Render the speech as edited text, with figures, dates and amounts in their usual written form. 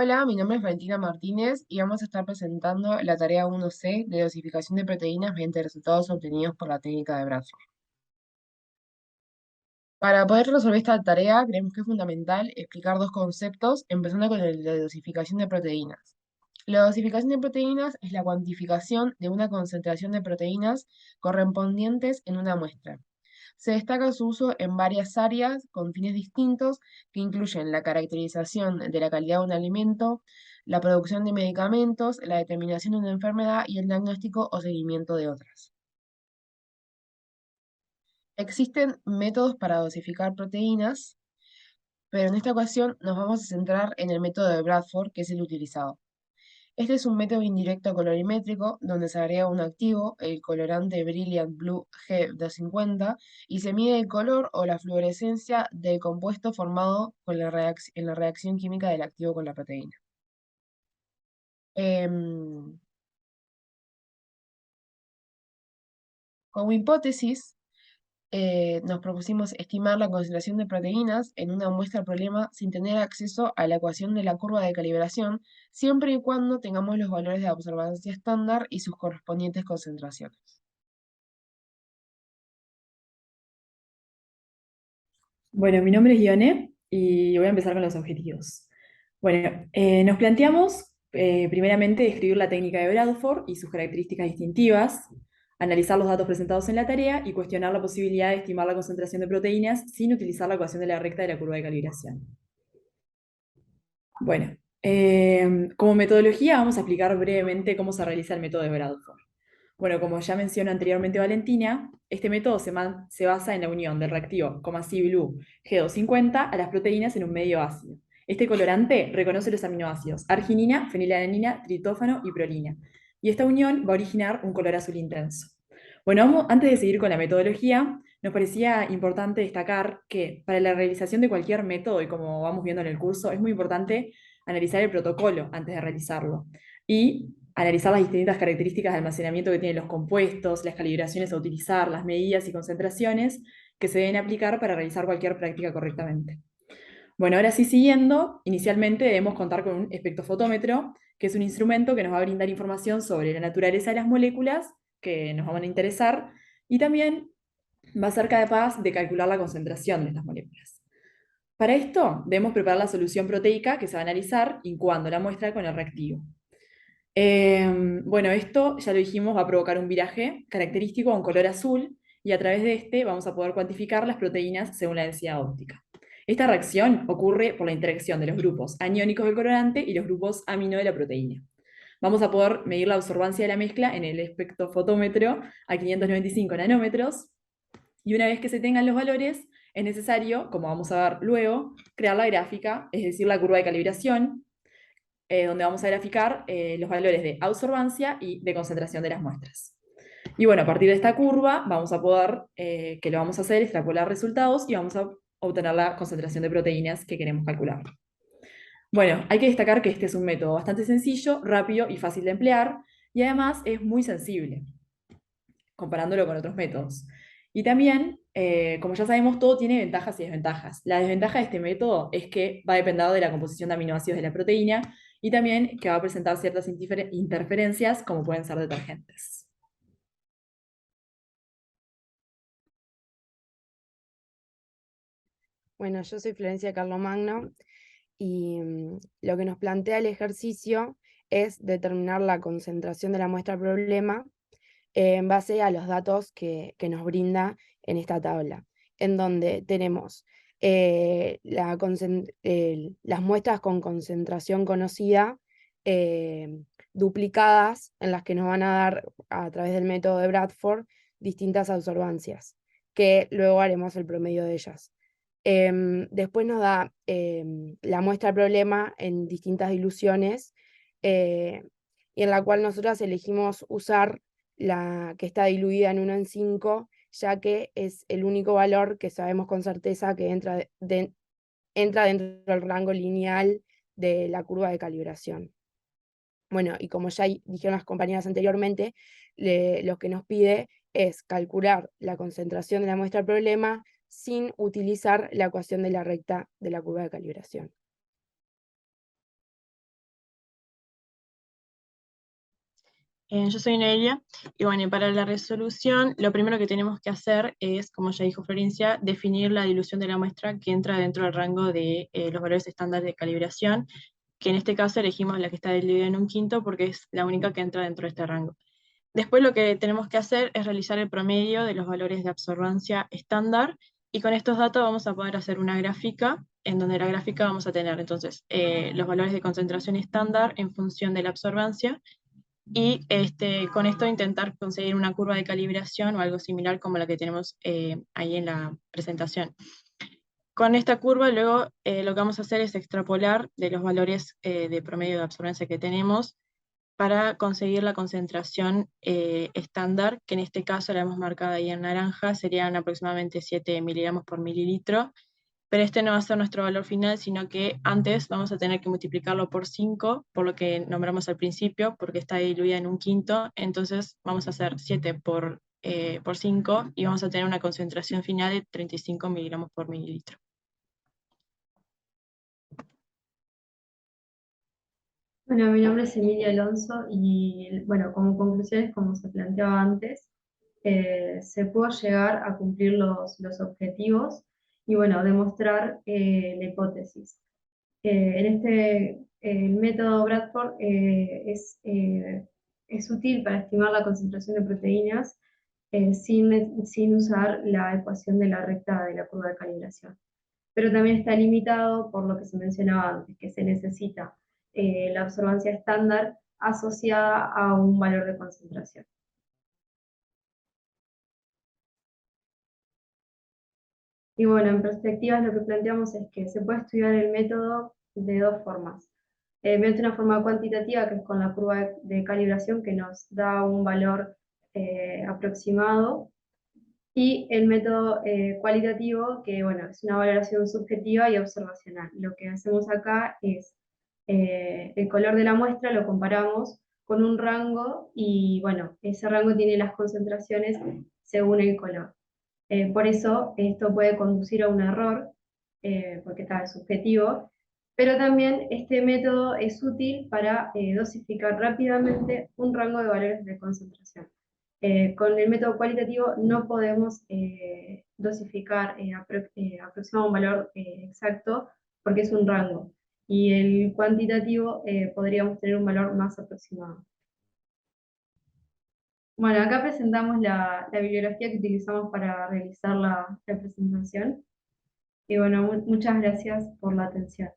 Hola, mi nombre es Valentina Martínez y vamos a estar presentando la tarea 1C de dosificación de proteínas mediante resultados obtenidos por la técnica de Bradford. Para poder resolver esta tarea, creemos que es fundamental explicar dos conceptos, empezando con el de dosificación de proteínas. La dosificación de proteínas es la cuantificación de una concentración de proteínas correspondientes en una muestra. Se destaca su uso en varias áreas con fines distintos que incluyen la caracterización de la calidad de un alimento, la producción de medicamentos, la determinación de una enfermedad y el diagnóstico o seguimiento de otras. Existen métodos para dosificar proteínas, pero en esta ocasión nos vamos a centrar en el método de Bradford, que es el utilizado. Este es un método indirecto colorimétrico donde se agrega un activo, el colorante Brilliant Blue G250, y se mide el color o la fluorescencia del compuesto formado con en la reacción química del activo con la proteína. Em, Como hipótesis, nos propusimos estimar la concentración de proteínas en una muestra problema sin tener acceso a la ecuación de la curva de calibración, siempre y cuando tengamos los valores de observancia estándar y sus correspondientes concentraciones. Bueno, mi nombre es Ione y voy a empezar con los objetivos. Bueno, nos planteamos primeramente describir la técnica de Bradford y sus características distintivas, analizar los datos presentados en la tarea y cuestionar la posibilidad de estimar la concentración de proteínas sin utilizar la ecuación de la recta de la curva de calibración. Bueno, como metodología vamos a explicar brevemente cómo se realiza el método de Bradford. Bueno, como ya mencionó anteriormente Valentina, este método se basa en la unión del reactivo Blue G250 a las proteínas en un medio ácido. Este colorante reconoce los aminoácidos arginina, fenilalanina, triptófano y prolina. Y esta unión va a originar un color azul intenso. Bueno, antes de seguir con la metodología, nos parecía importante destacar que para la realización de cualquier método, y como vamos viendo en el curso, es muy importante analizar el protocolo antes de realizarlo y analizar las distintas características de almacenamiento que tienen los compuestos, las calibraciones a utilizar, las medidas y concentraciones que se deben aplicar para realizar cualquier práctica correctamente. Bueno, ahora sí siguiendo, inicialmente debemos contar con un espectrofotómetro, que es un instrumento que nos va a brindar información sobre la naturaleza de las moléculas que nos van a interesar y también va a ser capaz de calcular la concentración de estas moléculas. Para esto, debemos preparar la solución proteica que se va a analizar incuando la muestra con el reactivo. Bueno, esto ya lo dijimos, va a provocar un viraje característico a un color azul y a través de este vamos a poder cuantificar las proteínas según la densidad óptica. Esta reacción ocurre por la interacción de los grupos aniónicos del colorante y los grupos amino de la proteína. Vamos a poder medir la absorbancia de la mezcla en el espectrofotómetro a 595 nanómetros y una vez que se tengan los valores, es necesario, como vamos a ver luego, crear la gráfica, es decir, la curva de calibración, donde vamos a graficar los valores de absorbancia y de concentración de las muestras. Y bueno, a partir de esta curva vamos a poder, que lo vamos a hacer, extrapolar resultados y vamos a obtener la concentración de proteínas que queremos calcular. Bueno, hay que destacar que este es un método bastante sencillo, rápido y fácil de emplear, y además es muy sensible, comparándolo con otros métodos. Y también, como ya sabemos, todo tiene ventajas y desventajas. La desventaja de este método es que va a depender de la composición de aminoácidos de la proteína y también que va a presentar ciertas interferencias como pueden ser detergentes. Bueno, yo soy Florencia Carlomagno y lo que nos plantea el ejercicio es determinar la concentración de la muestra problema en base a los datos que nos brinda en esta tabla, en donde tenemos las muestras con concentración conocida duplicadas, en las que nos van a dar a través del método de Bradford distintas absorbancias, que luego haremos el promedio de ellas. Después nos da la muestra problema en distintas diluciones, y en la cual nosotras elegimos usar la que está diluida en 1 en 5, ya que es el único valor que sabemos con certeza que entra dentro del rango lineal de la curva de calibración. Bueno, y como ya dijeron las compañeras anteriormente, lo que nos pide es calcular la concentración de la muestra problema sin utilizar la ecuación de la recta de la curva de calibración. Yo soy Nelia, y bueno, y para la resolución, lo primero que tenemos que hacer es, como ya dijo Florencia, definir la dilución de la muestra que entra dentro del rango de los valores estándar de calibración, que en este caso elegimos la que está diluida en un quinto porque es la única que entra dentro de este rango. Después lo que tenemos que hacer es realizar el promedio de los valores de absorbancia estándar, y con estos datos vamos a poder hacer una gráfica, en donde la gráfica vamos a tener entonces los valores de concentración estándar en función de la absorbancia, y con esto intentar conseguir una curva de calibración o algo similar como la que tenemos ahí en la presentación. Con esta curva luego lo que vamos a hacer es extrapolar de los valores de promedio de absorbancia que tenemos para conseguir la concentración estándar, que en este caso la hemos marcado ahí en naranja, serían aproximadamente 7 miligramos por mililitro, pero este no va a ser nuestro valor final, sino que antes vamos a tener que multiplicarlo por 5, por lo que nombramos al principio, porque está diluida en un quinto. Entonces vamos a hacer 7 por 5 y vamos a tener una concentración final de 35 miligramos por mililitro. Bueno, mi nombre es Emilia Alonso y bueno, como conclusiones, como se planteaba antes, se pudo llegar a cumplir los objetivos y bueno, demostrar la hipótesis. El método Bradford es útil para estimar la concentración de proteínas sin usar la ecuación de la recta de la curva de calibración. Pero también está limitado por lo que se mencionaba antes, que se necesita la absorbancia estándar asociada a un valor de concentración. Y bueno, en perspectivas lo que planteamos es que se puede estudiar el método de dos formas. Mediante una forma cuantitativa, que es con la curva de calibración, que nos da un valor aproximado, y el método cualitativo, que bueno, es una valoración subjetiva y observacional. Lo que hacemos acá es el color de la muestra lo comparamos con un rango y bueno, ese rango tiene las concentraciones según el color. Por eso esto puede conducir a un error, porque está subjetivo, pero también este método es útil para dosificar rápidamente un rango de valores de concentración. Con el método cualitativo no podemos dosificar, aproximar un valor exacto porque es un rango. Y el cuantitativo podríamos tener un valor más aproximado. Bueno, acá presentamos la bibliografía que utilizamos para realizar la presentación. Y bueno, muchas gracias por la atención.